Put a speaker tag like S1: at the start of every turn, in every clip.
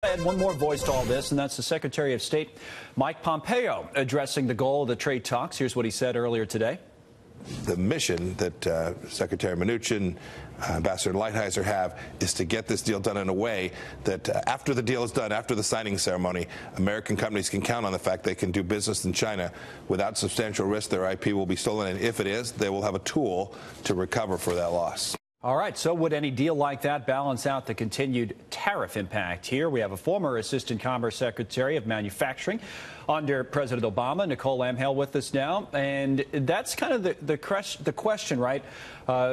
S1: Add one more voice to all this, and that's the Secretary of State, Mike Pompeo, addressing the goal of the trade talks. Here's what he said earlier today.
S2: The mission that Secretary Mnuchin, Ambassador Lighthizer have is to get this deal done in a way that after the deal is done, after the signing ceremony, American companies can count on the fact they can do business in China without substantial risk their IP will be stolen, and if it is, they will have a tool to recover for that loss.
S1: All right, so would any deal like that balance out the continued tariff impact? Here we have a former Assistant Commerce Secretary of Manufacturing under President Obama, Nicole Lamb-Hale, with us now. And that's kind of the question, right,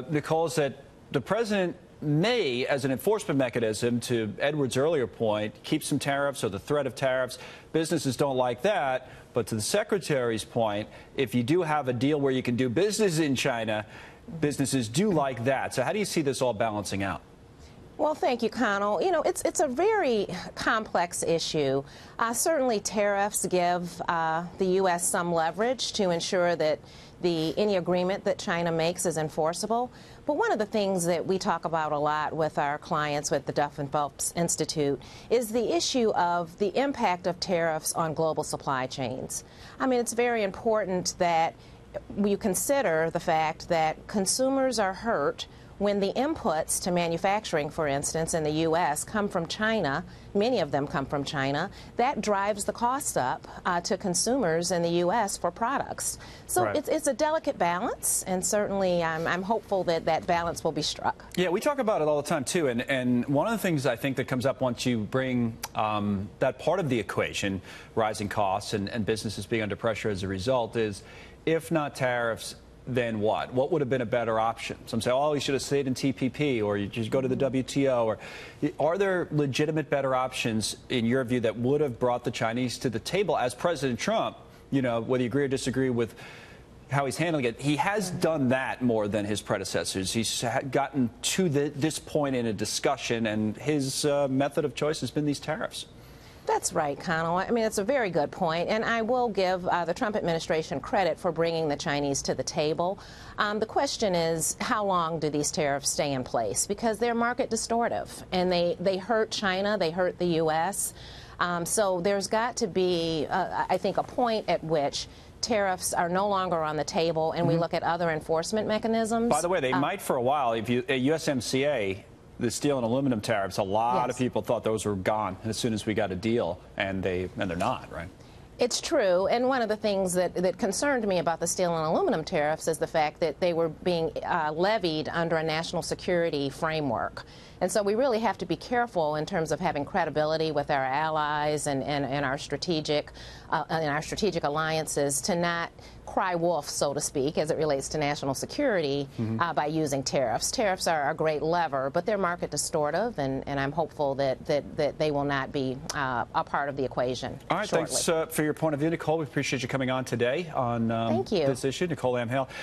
S1: Nicole, is that the president may, as an enforcement mechanism, to Edward's earlier point, keep some tariffs or the threat of tariffs. Businesses don't like that. But to the Secretary's point, if you do have a deal where you can do business in China, businesses do like that. So how do you see this all balancing out?
S3: Well, thank you, Connell. You know, it's a very complex issue. Certainly tariffs give the U.S. some leverage to ensure that any agreement that China makes is enforceable. But one of the things that we talk about a lot with our clients with the Duff & Phelps Institute is the issue of the impact of tariffs on global supply chains. I mean, it's very important that you consider the fact that consumers are hurt when the inputs to manufacturing, for instance, in the U.S. come from China. Many of them come from China. That drives the cost up to consumers in the U.S. for products. So
S1: right.
S3: It's a delicate balance, and certainly I'm hopeful that that balance will be struck.
S1: Yeah, we talk about it all the time, too. And one of the things I think that comes up once you bring that part of the equation, rising costs and businesses being under pressure as a result, is if not tariffs, then what? What would have been a better option? Some say, oh, you should have stayed in TPP, or you just go to the WTO. Or are there legitimate better options, in your view, that would have brought the Chinese to the table? As President Trump, you know, whether you agree or disagree with how he's handling it, he has done that more than his predecessors. He's gotten to this point in a discussion, and his method of choice has been these tariffs.
S3: That's right, Connell. I mean, it's a very good point, and I will give the Trump administration credit for bringing the Chinese to the table. The question is, how long do these tariffs stay in place? Because they're market distortive, and they hurt China, they hurt the U.S. So there's got to be, I think, a point at which tariffs are no longer on the table, and we look at other enforcement mechanisms. By
S1: the way, they might for a while. If you USMCA, the steel and aluminum tariffs, a lot of people thought those were gone as soon as we got a deal, and they're not, right?
S3: It's true, and one of the things that concerned me about the steel and aluminum tariffs is the fact that they were being levied under a national security framework. And so we really have to be careful in terms of having credibility with our allies and our strategic alliances to not cry wolf, so to speak, as it relates to national security by using tariffs. Tariffs are a great lever, but they're market distortive, and I'm hopeful that they will not be a part of the equation.
S1: All right,
S3: shortly.
S1: Thanks for your point of view, Nicole. We appreciate you coming on today on this issue. Nicole Lamb-Hale.